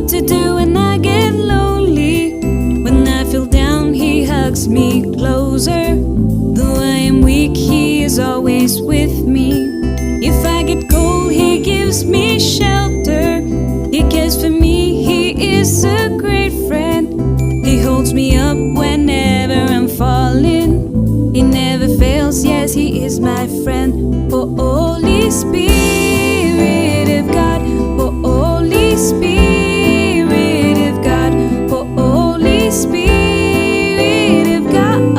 what to do when I get lonely. When I feel down, he hugs me closer. Though I am weak, he is always with me. If I get cold, he gives me shelter. He cares for me, he is a great friend. He holds me up whenever I'm falling. He never fails, yes, he is my friend. Oh, Holy Spirit of God. Oh, Holy Spirit of God. Oh, Holy Spirit of God.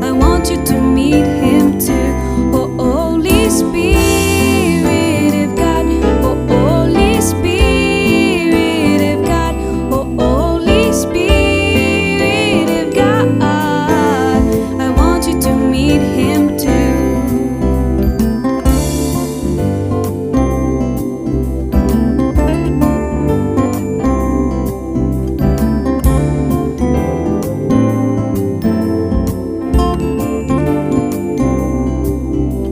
I want you to meet him too. Oh, Holy Spirit of God. Oh, Holy Spirit of God. Oh, Holy Spirit of God. I want you to meet him too.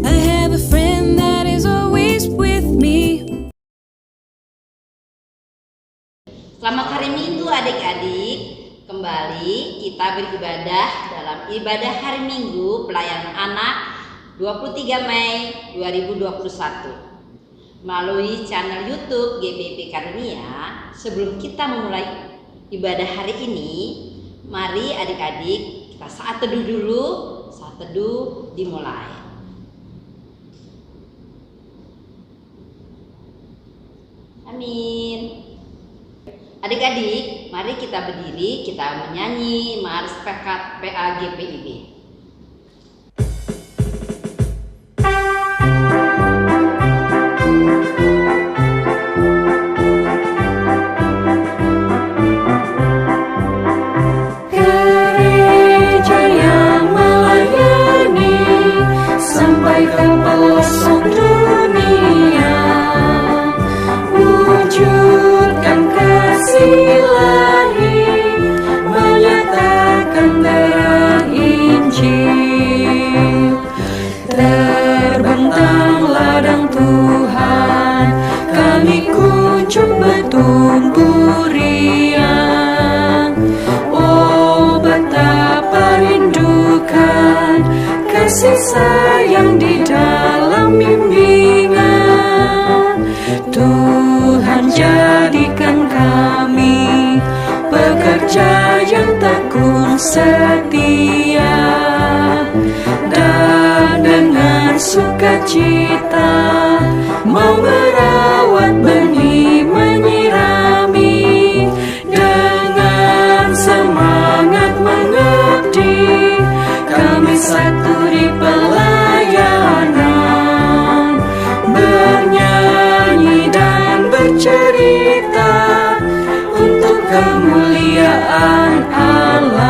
I have a friend that is always with me. Selamat hari Minggu adik-adik. Kembali kita beribadah dalam ibadah hari Minggu pelayanan anak 23 Mei 2021 melalui channel YouTube GBP Karunia. Sebelum kita memulai ibadah hari ini, mari adik-adik kita saat teduh dulu. Saat teduh dimulai. Amin. Adik-adik, mari kita berdiri, kita menyanyi Mars PAGPIB. Gereja yang melayani sampai ke pelosok dunia, wujudkan kasih ilahi, menyatakan terang Injil. Terbentang ladang Tuhan, kami kunjung bertumbuh riang. Oh, betapa rindukan kasih sayang di dalam bimbingan. Tuhan jadikan kami pekerja yang tekun setia, dan dengan sukacita mau merawat benih, menyirami, dengan semangat mengabdi. Kami satu di pelayanan, bernyanyi dan bercerita untuk kemuliaan Allah.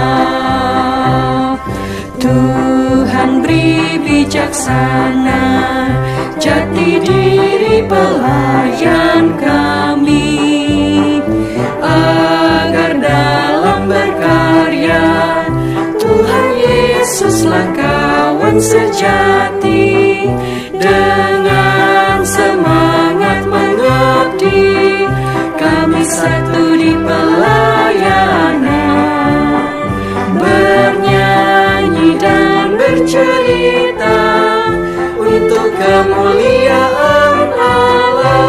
Tuhan beri bijaksana jati diri pelayan kami, agar dalam berkarya Tuhan Yesuslah kawan sejati. Dengan semangat mengabdi, kami satu di pelayanan, bernyanyi dan bercerita untuk kemuliaan Allah.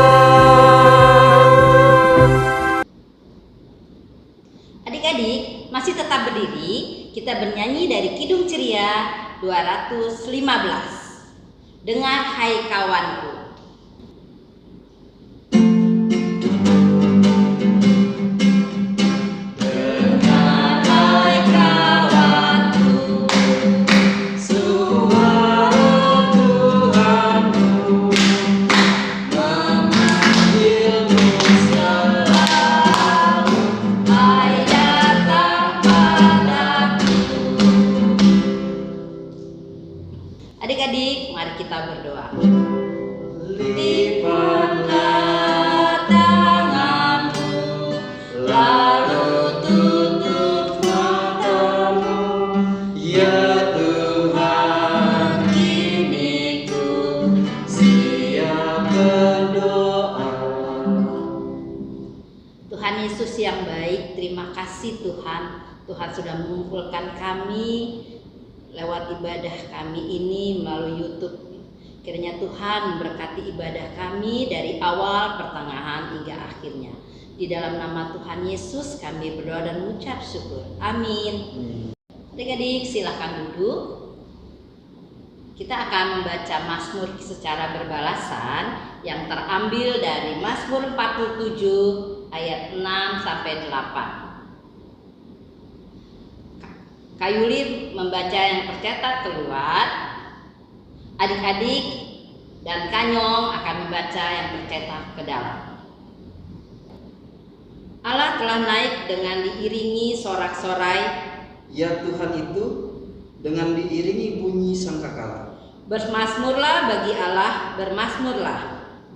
Adik-adik, masih tetap berdiri, kita bernyanyi dari Kidung Ceria 215. Dengar hai kawanku. Adik-adik, mari kita berdoa. Lipatlah tanganmu, lalu tutup matamu, ya Tuhan, kini ku siap berdoa. yang baik, terima kasih Tuhan. Tuhan sudah mengumpulkan kami lewat ibadah kami ini melalui YouTube. Kiranya Tuhan memberkati ibadah kami dari awal, pertengahan, hingga akhirnya. Di dalam nama Tuhan Yesus kami berdoa dan mengucap syukur. Amin. Adik-adik silakan duduk. Kita akan membaca Mazmur secara berbalasan yang terambil dari Mazmur 47 ayat 6 sampai 8. Kayuli membaca yang tercetak keluar. Adik-adik dan Kanyong akan membaca yang tercetak ke dalam. Allah telah naik dengan diiringi sorak-sorai. Ya Tuhan itu dengan diiringi bunyi sangkakala. Bermasmurlah bagi Allah, bermasmurlah.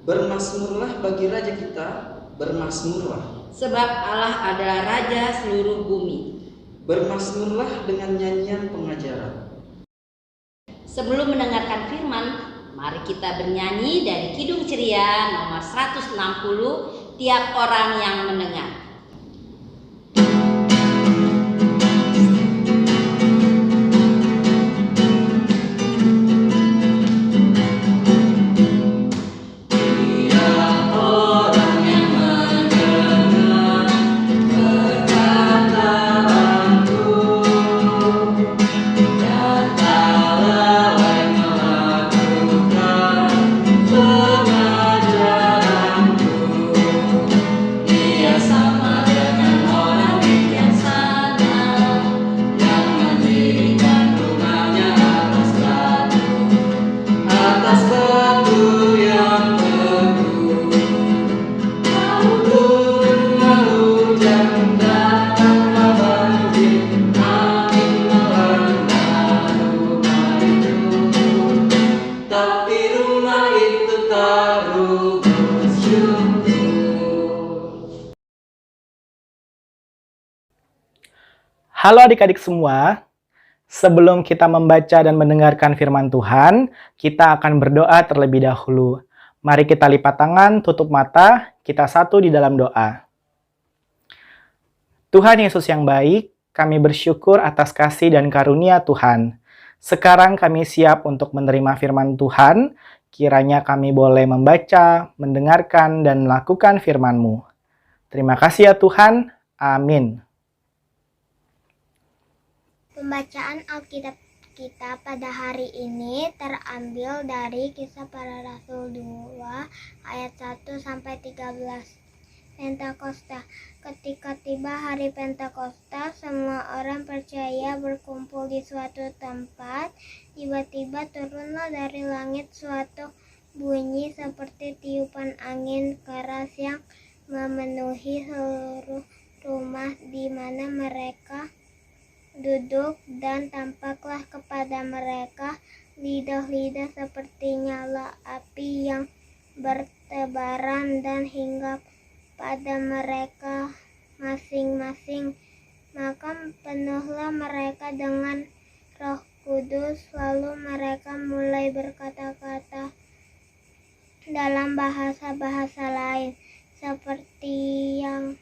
Bermasmurlah bagi Raja kita, bermasmurlah. Sebab Allah adalah Raja seluruh bumi. Bermasmurlah dengan nyanyian pengajaran. Sebelum mendengarkan firman, mari kita bernyanyi dari Kidung Ceria nomor 160, tiap orang yang mendengar. Halo adik-adik semua, sebelum kita membaca dan mendengarkan firman Tuhan, kita akan berdoa terlebih dahulu. Mari kita lipat tangan, tutup mata, kita satu di dalam doa. Tuhan Yesus yang baik, kami bersyukur atas kasih dan karunia Tuhan. Sekarang kami siap untuk menerima firman Tuhan, kiranya kami boleh membaca, mendengarkan, dan melakukan firman-Mu. Terima kasih ya Tuhan, amin. Pembacaan Alkitab kita pada hari ini terambil dari Kisah Para Rasul 2 ayat 1 sampai 13. Pentakosta. Ketika tiba hari Pentakosta, semua orang percaya berkumpul di suatu tempat. Tiba-tiba turunlah dari langit suatu bunyi seperti tiupan angin keras yang memenuhi seluruh rumah di mana mereka duduk, dan tampaklah kepada mereka lidah-lidah seperti nyala api yang bertebaran dan hinggap pada mereka masing-masing. Maka penuhlah mereka dengan Roh Kudus, lalu mereka mulai berkata-kata dalam bahasa-bahasa lain seperti yang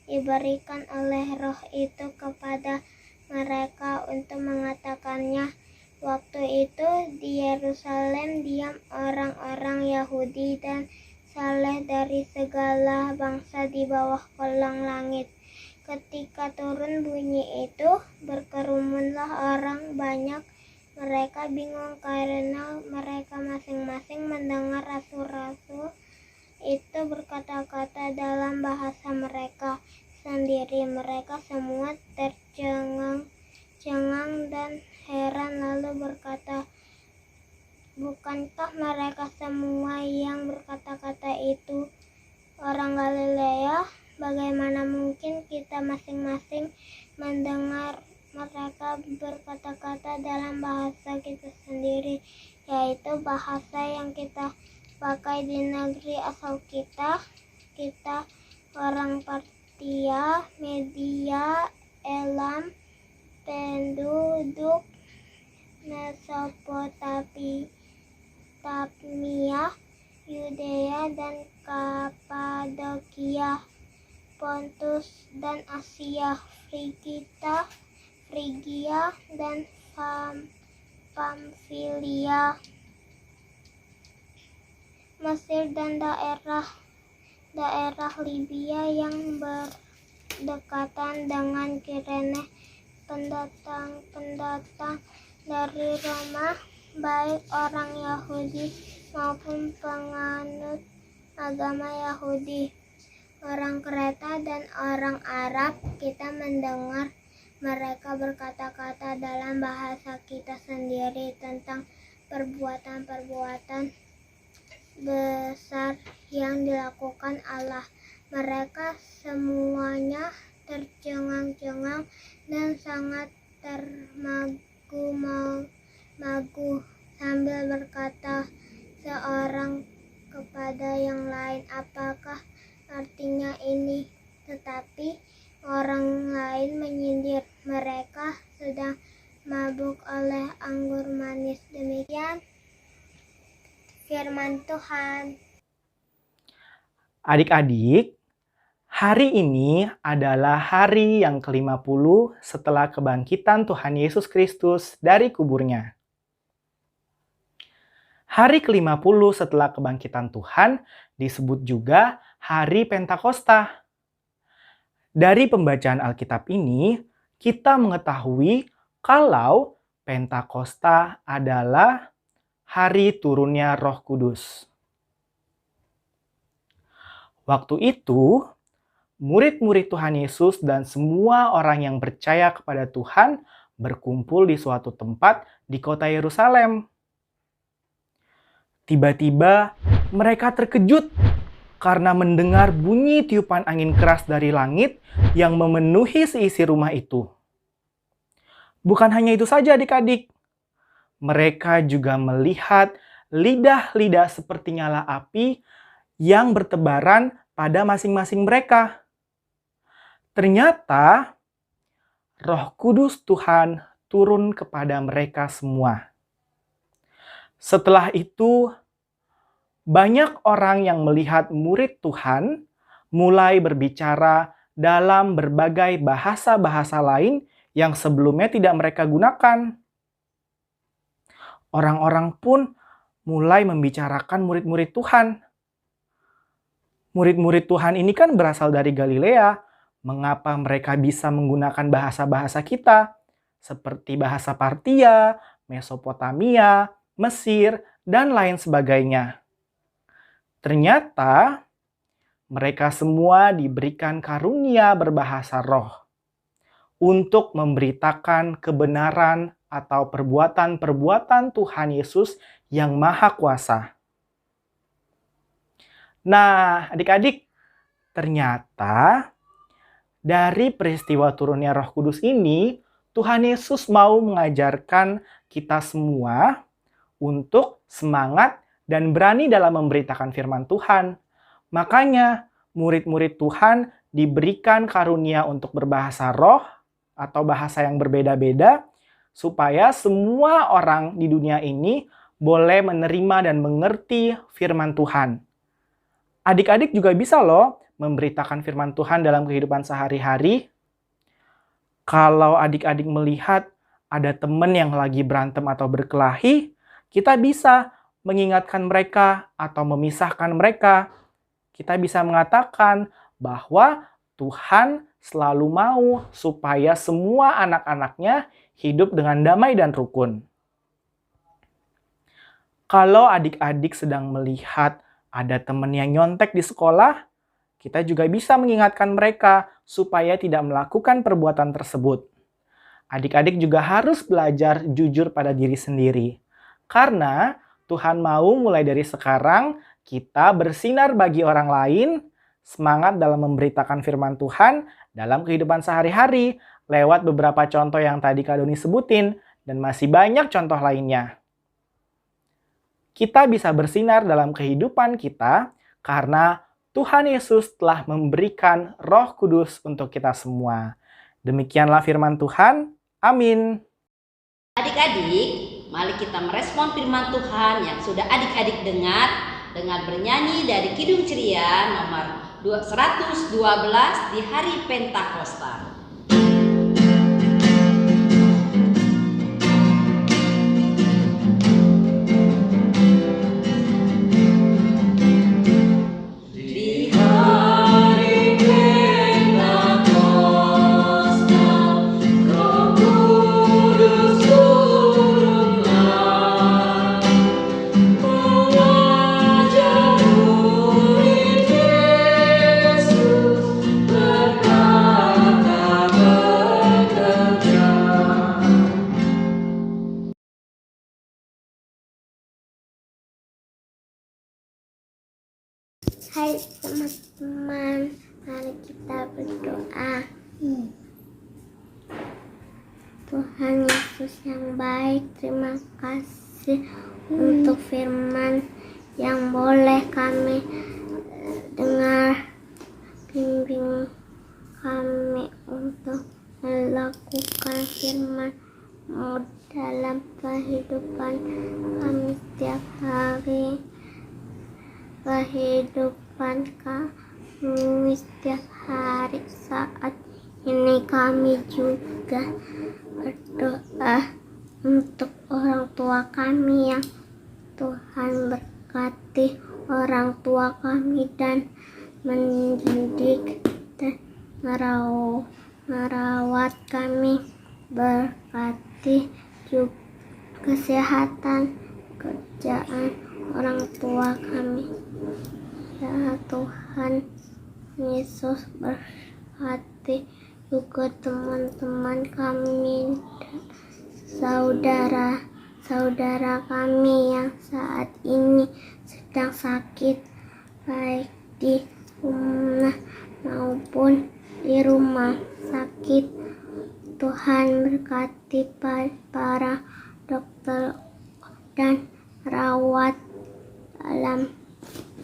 diberikan oleh Roh itu kepada mereka untuk mengatakannya. Waktu itu di Yerusalem diam orang-orang Yahudi dan saleh dari segala bangsa di bawah kolong langit. Ketika turun bunyi itu, berkerumunlah orang banyak. Mereka bingung karena mereka masing-masing mendengar rasul-rasul itu berkata-kata dalam bahasa mereka sendiri. Mereka semua tercengang-cengang dan heran, lalu berkata, bukankah mereka semua yang berkata-kata itu orang Galilea? Bagaimana mungkin kita masing-masing mendengar mereka berkata-kata dalam bahasa kita sendiri, yaitu bahasa yang kita pakai di negeri asal kita orang Partia, Media, Elam, penduduk Mesopotamia, Yudea dan Kapadokia, Pontus dan Asia, Frigia dan Pamfilia, Mesir dan daerah Libya yang berdekatan dengan Kirene, pendatang-pendatang dari Roma, baik orang Yahudi maupun penganut agama Yahudi, orang Kreta dan orang Arab. Kita mendengar mereka berkata-kata dalam bahasa kita sendiri tentang perbuatan-perbuatan besar yang dilakukan Allah. Mereka semuanya tercengang-cengang dan sangat termagu-magu sambil berkata seorang kepada yang lain, "Apakah artinya ini?" Tetapi orang lain menyindir, "Mereka sedang mabuk oleh anggur manis." Demikian firman Tuhan. Adik-adik, hari ini adalah hari yang ke-50 setelah kebangkitan Tuhan Yesus Kristus dari kuburnya. Hari ke-50 setelah kebangkitan Tuhan disebut juga Hari Pentakosta. Dari pembacaan Alkitab ini, kita mengetahui kalau Pentakosta adalah hari turunnya Roh Kudus. Waktu itu, murid-murid Tuhan Yesus dan semua orang yang percaya kepada Tuhan berkumpul di suatu tempat di kota Yerusalem. Tiba-tiba mereka terkejut karena mendengar bunyi tiupan angin keras dari langit yang memenuhi seisi rumah itu. Bukan hanya itu saja adik-adik. Mereka juga melihat lidah-lidah seperti nyala api yang bertebaran pada masing-masing mereka. Ternyata Roh Kudus Tuhan turun kepada mereka semua. Setelah itu, banyak orang yang melihat murid Tuhan mulai berbicara dalam berbagai bahasa-bahasa lain yang sebelumnya tidak mereka gunakan. Orang-orang pun mulai membicarakan murid-murid Tuhan. Murid-murid Tuhan ini kan berasal dari Galilea. Mengapa mereka bisa menggunakan bahasa-bahasa kita? Seperti bahasa Partia, Mesopotamia, Mesir, dan lain sebagainya. Ternyata mereka semua diberikan karunia berbahasa roh untuk memberitakan kebenaran atau perbuatan-perbuatan Tuhan Yesus yang Maha Kuasa. Nah, adik-adik, ternyata dari peristiwa turunnya Roh Kudus ini, Tuhan Yesus mau mengajarkan kita semua untuk semangat dan berani dalam memberitakan firman Tuhan. Makanya, murid-murid Tuhan diberikan karunia untuk berbahasa roh atau bahasa yang berbeda-beda, supaya semua orang di dunia ini boleh menerima dan mengerti firman Tuhan. Adik-adik juga bisa loh memberitakan firman Tuhan dalam kehidupan sehari-hari. Kalau adik-adik melihat ada teman yang lagi berantem atau berkelahi, kita bisa mengingatkan mereka atau memisahkan mereka. Kita bisa mengatakan bahwa Tuhan selalu mau supaya semua anak-anaknya hidup dengan damai dan rukun. Kalau adik-adik sedang melihat ada teman yang nyontek di sekolah, kita juga bisa mengingatkan mereka supaya tidak melakukan perbuatan tersebut. Adik-adik juga harus belajar jujur pada diri sendiri. Karena Tuhan mau mulai dari sekarang kita bersinar bagi orang lain, semangat dalam memberitakan firman Tuhan dalam kehidupan sehari-hari, lewat beberapa contoh yang tadi Kak Doni sebutin, dan masih banyak contoh lainnya. Kita bisa bersinar dalam kehidupan kita karena Tuhan Yesus telah memberikan Roh Kudus untuk kita semua. Demikianlah firman Tuhan. Amin. Adik-adik, mari kita merespon firman Tuhan yang sudah adik-adik dengar dengan bernyanyi dari Kidung Ceria nomor 112 di hari Pentakosta. Hai teman-teman, mari kita berdoa. Tuhan Yesus yang baik, terima kasih untuk firman yang boleh kami dengar. Bimbing kami untuk melakukan firman-Mu dalam kehidupan kami setiap hari. Kehidupan kami setiap hari saat ini kami juga berdoa untuk orang tua kami yang Tuhan berkati orang tua kami dan mendidik dan merawat kami, berkati juga kesehatan kerjaan orang tua kami. Ya Tuhan Yesus, berkati juga teman-teman kami dan saudara-saudara kami yang saat ini sedang sakit, baik di rumah maupun di rumah sakit. Tuhan berkati para dokter dan perawat dalam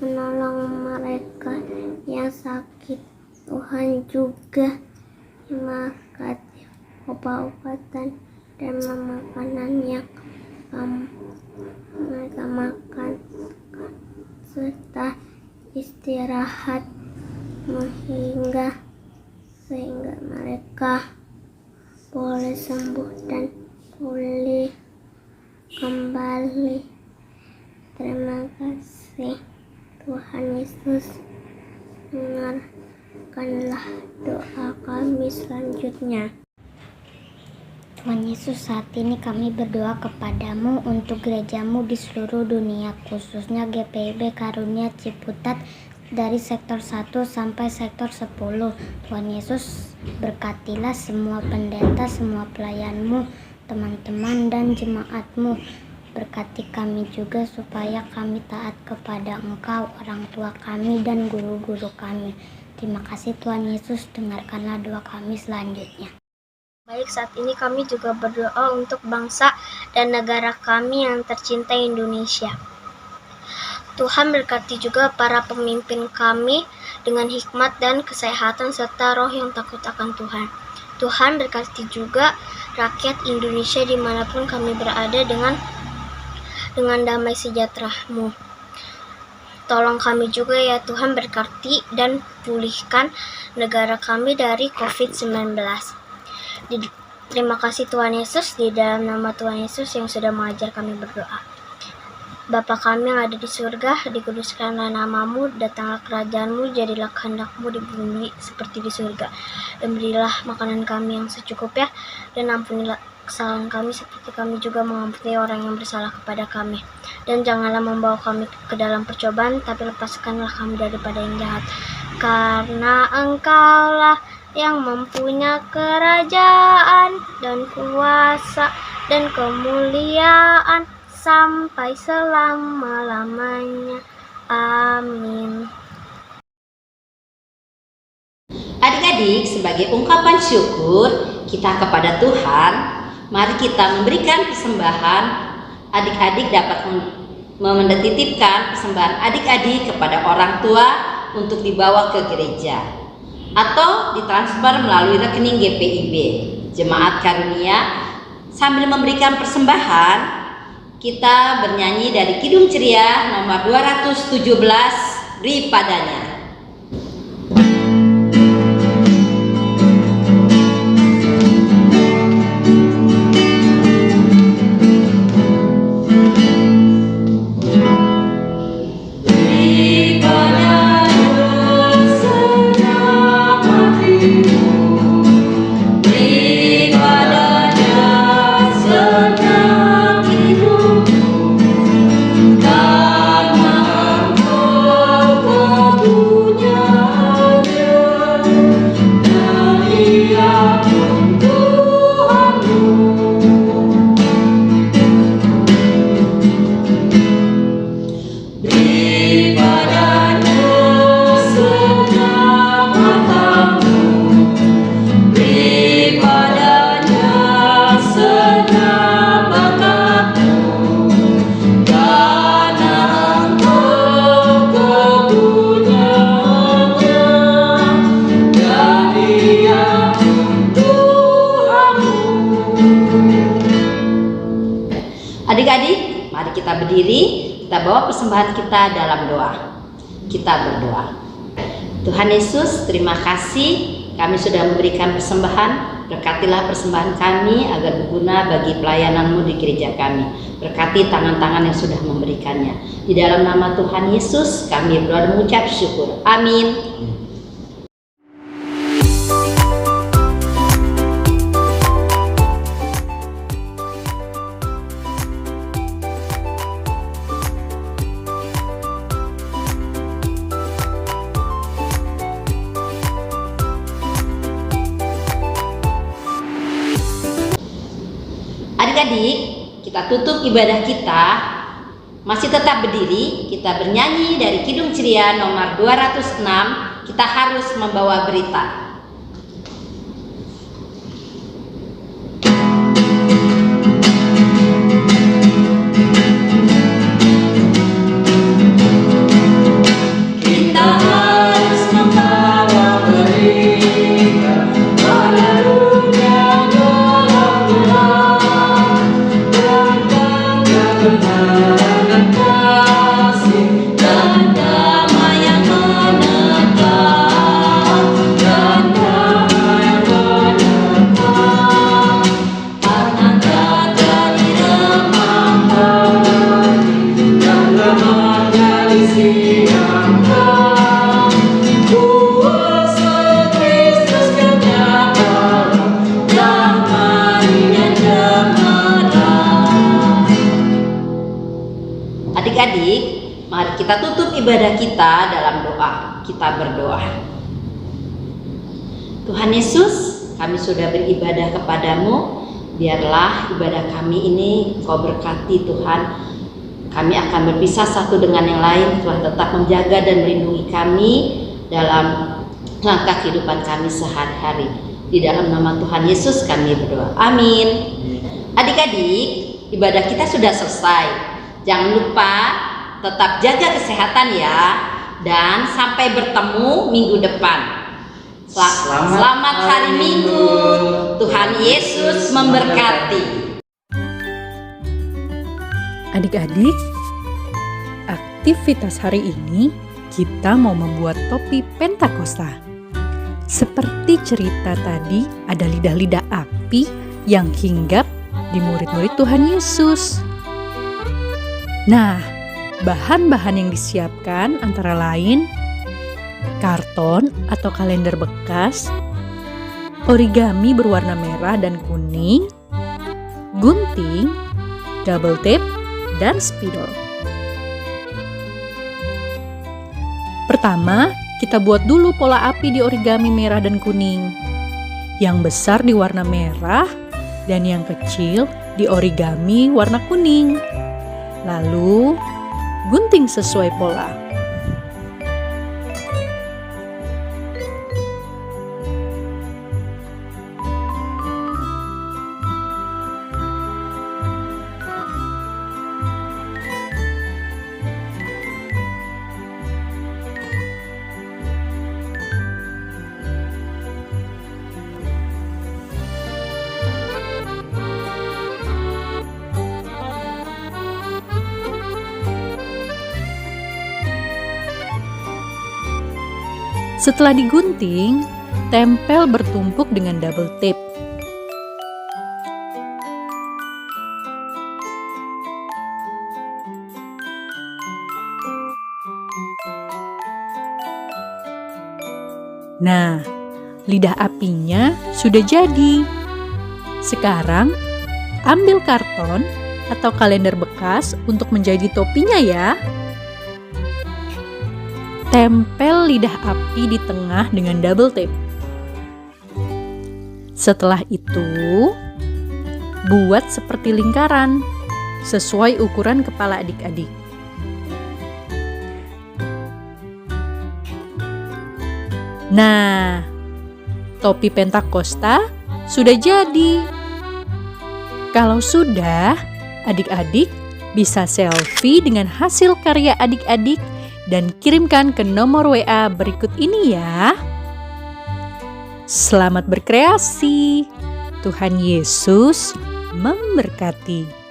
menolong mereka yang sakit. Tuhan juga memberkati obat-obatan dan makanan yang mereka makan, serta istirahat sehingga mereka boleh sembuh dan pulih kembali. Terima kasih Tuhan Yesus, dengarkanlah doa kami selanjutnya. Tuhan Yesus, saat ini kami berdoa kepadamu untuk gerejamu di seluruh dunia, khususnya GPIB Karunia Ciputat dari sektor 1 sampai sektor 10. Tuhan Yesus, berkatilah semua pendeta, semua pelayanmu, teman-teman dan jemaatmu. Berkati kami juga supaya kami taat kepada Engkau, orang tua kami dan guru-guru kami. Terima kasih Tuhan Yesus, dengarkanlah doa kami selanjutnya. Baik, saat ini kami juga berdoa untuk bangsa dan negara kami yang tercinta Indonesia. Tuhan berkati juga para pemimpin kami dengan hikmat dan kesehatan serta roh yang takut akan Tuhan. Tuhan berkati juga rakyat Indonesia dimanapun kami berada dengan damai sejahtera-Mu. Tolong kami juga ya Tuhan, berkati dan pulihkan negara kami dari COVID-19. Terima kasih Tuhan Yesus, di dalam nama Tuhan Yesus yang sudah mengajar kami berdoa. Bapa kami yang ada di surga, dikuduskanlah nama-Mu, datanglah kerajaan-Mu, jadilah kehendak-Mu di bumi seperti di surga. Dan berilah makanan kami yang secukupnya, dan ampunilah kesalahan kami seperti kami juga mengampuni orang yang bersalah kepada kami. Dan janganlah membawa kami ke dalam percobaan, tapi lepaskanlah kami daripada yang jahat. Karena Engkaulah yang mempunyai kerajaan dan kuasa dan kemuliaan sampai selama-lamanya. Amin. Adik-adik, sebagai ungkapan syukur kita kepada Tuhan, mari kita memberikan persembahan. Adik-adik dapat menitipkan persembahan adik-adik kepada orang tua untuk dibawa ke gereja atau ditransfer melalui rekening GPIB Jemaat Karunia. Sambil memberikan persembahan, kita bernyanyi dari Kidung Ceria nomor 217, Beri Padanya. Adik-adik, mari kita berdiri, kita bawa persembahan kita dalam doa. Kita berdoa. Tuhan Yesus, terima kasih kami sudah memberikan persembahan. Berkatilah persembahan kami agar berguna bagi pelayanan-Mu di gereja kami. Berkati tangan-tangan yang sudah memberikannya. Di dalam nama Tuhan Yesus kami berdoa dan mengucap syukur. Amin. Adik-adik, kita tutup ibadah kita, masih tetap berdiri, kita bernyanyi dari Kidung Ceria nomor 206, kita harus membawa berita. Adik-adik, mari kita tutup ibadah kita dalam doa. Kita berdoa. Tuhan Yesus, kami sudah beribadah kepadamu. Biarlah ibadah kami ini Kau berkati Tuhan. Kami akan berpisah satu dengan yang lain. Tuhan tetap menjaga dan melindungi kami dalam langkah kehidupan kami sehari-hari. Di dalam nama Tuhan Yesus kami berdoa. Amin. Adik-adik, ibadah kita sudah selesai. Jangan lupa tetap jaga kesehatan ya, dan sampai bertemu minggu depan. Selamat hari Minggu. Tuhan Yesus memberkati. Adik-adik, aktivitas hari ini kita mau membuat topi Pentakosta. Seperti cerita tadi, ada lidah-lidah api yang hinggap di murid-murid Tuhan Yesus. Nah, bahan-bahan yang disiapkan antara lain karton atau kalender bekas, origami berwarna merah dan kuning, gunting, double tape, dan spidol. Pertama, kita buat dulu pola api di origami merah dan kuning. Yang besar di warna merah dan yang kecil di origami warna kuning. Lalu, gunting sesuai pola. Setelah digunting, tempel bertumpuk dengan double tape. Nah, lidah apinya sudah jadi. Sekarang, ambil karton atau kalender bekas untuk menjadi topinya ya. Tempel lidah api di tengah dengan double tape. Setelah itu, buat seperti lingkaran sesuai ukuran kepala adik-adik. Nah, topi Pentakosta sudah jadi. Kalau sudah, adik-adik bisa selfie dengan hasil karya adik-adik dan kirimkan ke nomor WA berikut ini ya. Selamat berkreasi. Tuhan Yesus memberkati.